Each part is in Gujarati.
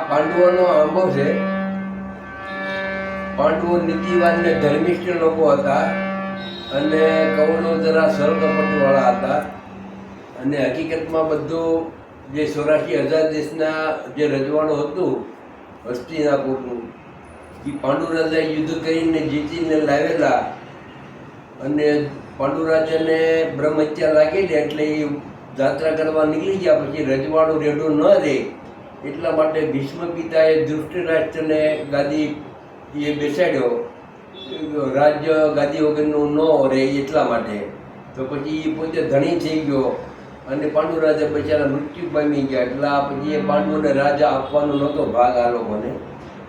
પાંડવોનો આંબો છે. પાંડવો નીતિવાન ને ધર્મિષ્ઠ લોકો હતા અને કૌરવો જરા સરળ કપટીવાળા હતા. અને હકીકતમાં બધું જે 84,000 દેશના જે રજવાડું હતું હસ્તિનાપુરનું, એ પાંડુ રાજાએ યુદ્ધ કરીને જીતીને લાવેલા. અને પાંડુ રાજાને બ્રહ્મહત્યા લાગેલી એટલે એ યાત્રા કરવા નીકળી ગયા. પછી રજવાડું રેડું ન રહે એટલા માટે ભીષ્મ પિતાએ ધૃષ્ટરાષ્ટ્રને ગાદી એ બેસાડ્યો, રાજ્ય ગાદી વગરનું ન રહે એટલા માટે. તો પછી એ પોતે ધણી થઈ ગયો અને પાંડુ રાજા બચારા મૃત્યુ પામી ગયા. એટલા પછી એ પાંડવોને રાજા આપવાનો નહોતો ભાગ આ લોકોને,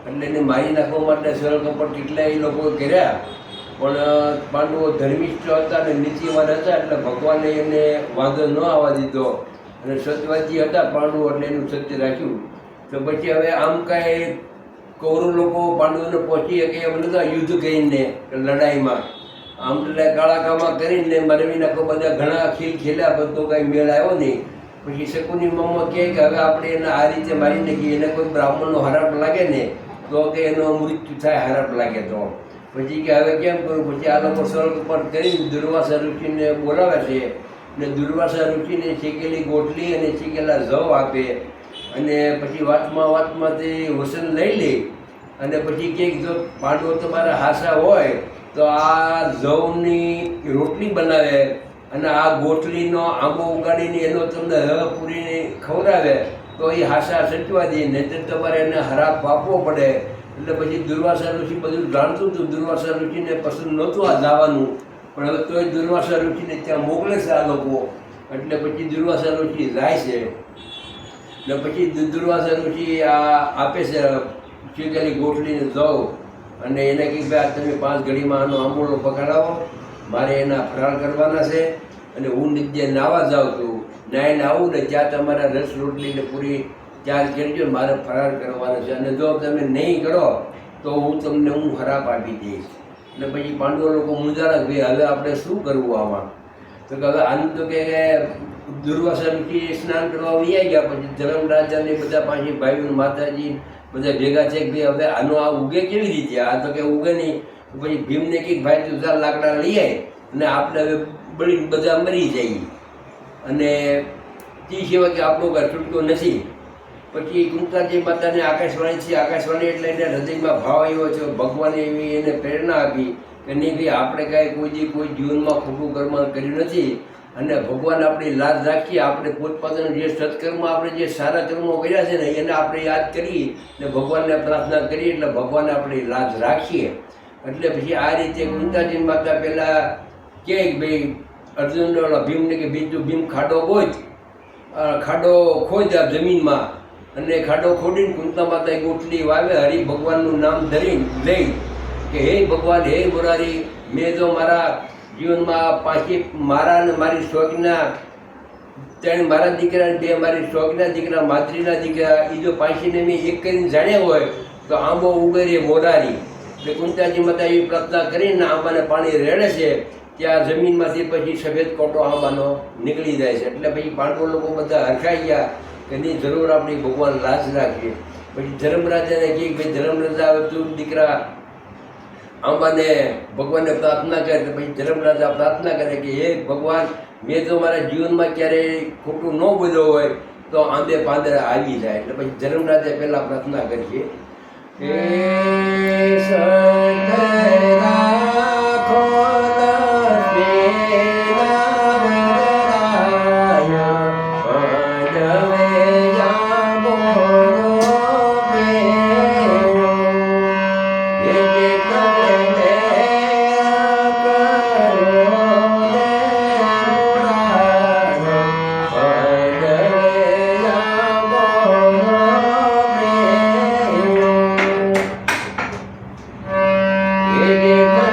એટલે એને મારી નાખવા માટે સરળ કપટ કેટલાય એ લોકો કર્યા. પણ પાંડવો ધર્મિષ્ઠ હતા અને નીતિવાન હતા એટલે ભગવાને એને વાંધો ન આવવા દીધો અને સત્યવાદી હતા પાંડવો એટલે એનું સત્ય રાખ્યું. તો પછી હવે આમ કાંઈ કૌરવ લોકો પાંડવોને પહોંચી શકે એમ નતા યુદ્ધ કરીને લડાઈમાં. આમ એટલે કાળા કામા કરીને મરવી નાખો, બધા ઘણા ખીલ ખેલ્યા, બધો કાંઈ મેળ આવ્યો નહીં. પછી શકુની મામા કહે કે હવે આપણે એને આ રીતે મારી નાખીએ, એને કોઈ બ્રાહ્મણનો હરાપ લાગે ને તો કે એનો મૃત્યુ થાય, હરાપ લાગે તો. પછી કે હવે કેમ કરું? પછી આ લોકો સરળ કપટ કરીને દુર્વાસા ઋષિને બોલાવે છે ને દુર્વાસા ઋષિને શેકેલી ગોટલી અને શેકેલા જવ આપે. અને પછી વાતમાં તે વસન લઈ લે અને પછી કહે જો પાંડવો તમારા હાસા હોય તો આ જવની રોટલી બનાવે અને આ ગોટલીનો આંબો ઉગાડીને એનો તમને હ પૂરીને ખવડાવે તો એ હાસા સચવા દે, નહીં તમારે એને હરાપ આપવો પડે. એટલે પછી દુર્વાસા ઋષિ બધું જાણતું હતું. દુર્વાસા ઋષિને પસંદ નહોતું આ જવાનું, પણ હવે તોય દુર્વાસા ઋષિને ત્યાં મોકલે છે આ લોકો. એટલે પછી દુર્વાસા ઋષિ જાય છે ને પછી દુર્વાસા ઋષિ આ આપે છે શેકેલી ગોઠલીને જવ અને એને કહે ભાઈ તમે 5 ઘડીમાં આનો આંબોળો પકડાવો, મારે એના ફરાળ કરવાના છે અને હું નિત્ય નાવા જાઉં છું. નાઈને આવું ને ત્યાં તમારા રસ રોટલીને પૂરી ચાર કરજો, મારે ફરાર કરવાનો છે અને જો તમે નહીં કરો તો હું તમને હરાપ આપી દઈશ. એટલે પછી પાંડવો લોકો મૂંઝાણા ભાઈ હવે આપણે શું કરવું આમાં? તો કે હવે આનું તો કે દુર્વાસા ઋષિ સ્નાન કરવા વૈયા ગયા. પછી ધર્મરાજાને બધા પાછી ભાઈઓ માતાજી બધા ભેગા છે કે ભાઈ હવે આનો આ ઉગે કેવી રીતે? આ તો કે ઉગે નહીં. પછી ભીમને કંઈક ભાઈ તું ચાર લાકડા લઈ આય અને આપણે હવે બળી બધા મરી જઈએ અને તે સિવાય કે આપણો કાંઈ છૂટકો નથી. પછી કુંતાજી માતાને આકાશવાણી છે, આકાશવાણી એટલે એને હૃદયમાં ભાવ આવ્યો છે. ભગવાને એવી એને પ્રેરણા આપી કે નહીં ભાઈ આપણે કાંઈ કોઈ જીવનમાં ખોટું કર્મ કર્યું નથી અને ભગવાન આપણી લાજ રાખીએ. આપણે પોતપોતાના જે સત્કર્મ આપણે જે સારા કર્મો કર્યા છે ને એને આપણે યાદ કરીએ ને ભગવાનને પ્રાર્થના કરીએ એટલે ભગવાને આપણી લાજ રાખીએ. એટલે પછી આ રીતે કુંતાજી માતા પહેલાં કહે કે ભાઈ અર્જુન ભીમને કે બીજું ભીમ ખાડો ખોદ જમીનમાં અને ખાડો ખોડીને કુંતા માતાએ ગોટલી વાવે હરિ ભગવાનનું નામ ધરીને લઈ કે હે ભગવાન, હે મુરારી, મેં જો મારા જીવનમાં પાછી મારા અને મારી શોખના 3 મારા દીકરા 2 મારી શોખના દીકરા, માતૃના દીકરા, એ જો પાછીને મેં એક કરીને જાણ્યા હોય તો આંબો ઉગરે મોરારી. એટલે કુંતાજી માતા એવી પ્રાર્થના કરીને આંબાને પાણી રેડે છે. ત્યાં જમીનમાંથી પછી સફેદ કોટો આંબાનો નીકળી જાય છે. એટલે પછી પાંડવો લોકો બધા હરખાઈ ગયા કે નહીં જરૂર આપણી ભગવાન લાજ રાખીએ. પછી ધર્મરાજાને કહે ભાઈ ધર્મરાજા હવે તું દીકરા આંબાને ભગવાનને પ્રાર્થના કરે. તો પછી ધર્મરાજા પ્રાર્થના કરે કે હે ભગવાન, મેં તો મારા જીવનમાં ક્યારેય ખોટું ન બોલ્યો હોય તો આંબે પાંદડા આવી જાય. એટલે પછી ધર્મરાજે પહેલાં પ્રાર્થના કરીએ હે Yeah.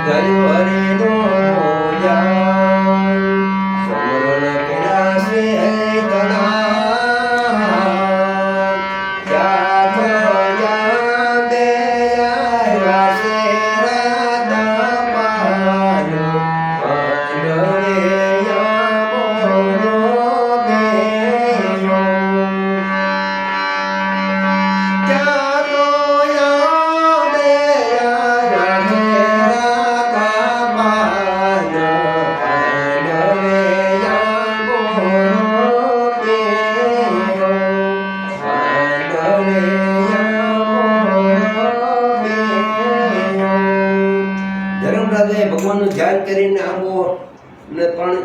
ધર્યો હરિનો ધ્યાન સમરણ કર્યા છે તના ત્યાં થયા બે આવ્યા છે રાધા પાનો પાંડવે યામોનો ગયો ત્યાં તો યામે આવ્યા છે રાધા પાનો પાંડવે યામોનો ગયો પાંડવે ધર્મરાજાએ ભગવાનનું ધ્યાન કરીને આંબો ને પણ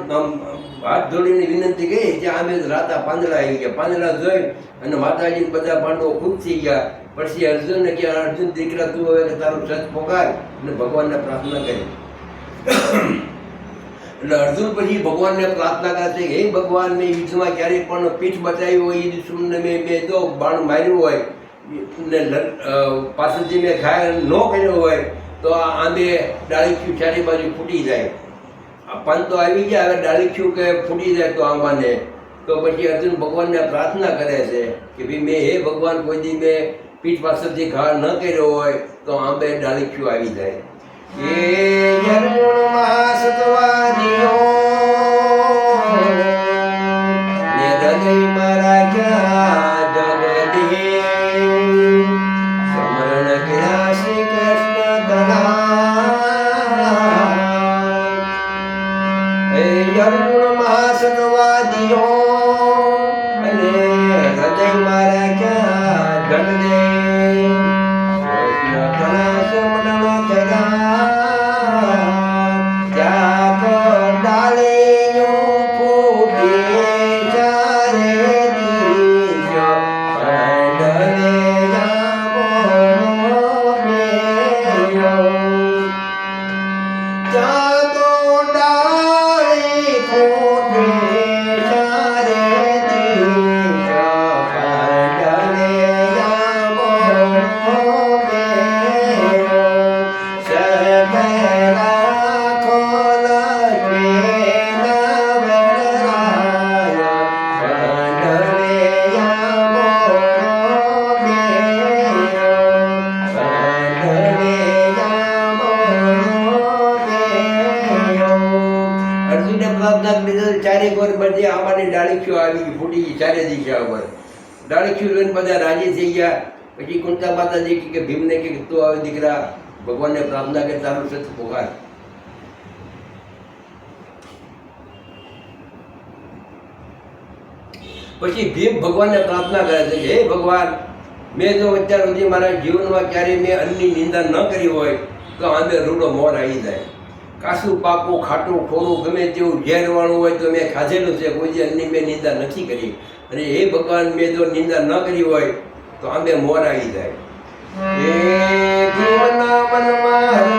હાથ જોડીને વિનંતી કરી કે આમે રાતા પાંદડા આવી ગયા. પાંદડા જોઈ અને માતાજી બધા પાંડવો ખુશ થઈ ગયા. પછી અર્જુનને કે અર્જુન દીકરા તું હવે તારું સચ પોકાર અને ભગવાનને પ્રાર્થના કરી. એટલે અર્જુન પછી ભગવાનને પ્રાર્થના કરે છે હે ભગવાન મેં યુદ્ધમાં ક્યારેય પણ પીઠ બચાવી હોય એ દુશ્મનને મેં જો બાણ માર્યું હોય ને પાછળથી મેં ઘાય ન કર્યો હોય તો આ આંબે ડાળીખ્યું ચારે બાજુ ફૂટી જાય. પાન તો આવી ગયા, હવે ડાળીખ્યું કે ફૂટી જાય તો આંબાને તો પછી અર્જુન ભગવાનને પ્રાર્થના કરે છે કે ભાઈ મેં હે ભગવાન કોઈ દી મેં પીઠ પાછળથી ઘા ન કર્યો હોય તો આંબે ડાળીખ્યું આવી જાય. એ યર્મુણમાં સતવાદીઓ ને હૃદયમાં રાખ્યા જગદે સમરણ કર્યા શ્રી કૃષ્ણ તના એ યર્મુણમાં સતવાદીઓ અને હૃદયમાં રાખ્યા જગદે કૃષ્ણ તના સમરણ કર્યા ચારે કોર બધી આંબાની ડાળીખ્યું આવી ગઈ, ફૂટી ગઈ ચારે દિશા ઉપર. ડાળીખ્યું લઈને બધા રાજી થઈ ગયા. પછી કુંતા માતાજી કે ભીમને કે તું આવે દીકરા ભગવાનને પ્રાર્થના કે તારું સત પોકાર. પછી ભીમ ભગવાનને પ્રાર્થના કરે છે હે ભગવાન મેં જો અત્યાર સુધી મારા જીવનમાં ક્યારેય મેં અન્નની નિંદા ન કરી હોય તો આંબે રૂડો મોર આવી જાય. કાસું પાકું ખાટું ખોરું ગમે તેવું ઝેરવાળું હોય તો મેં ખાધેલું છે, કોઈ અન્નની મેં નિંદા નથી કરી. અને હે ભગવાન મેં જો નિંદા ન કરી હોય તો આંબે મોર આવી જાય. એ ભીમના મનમાં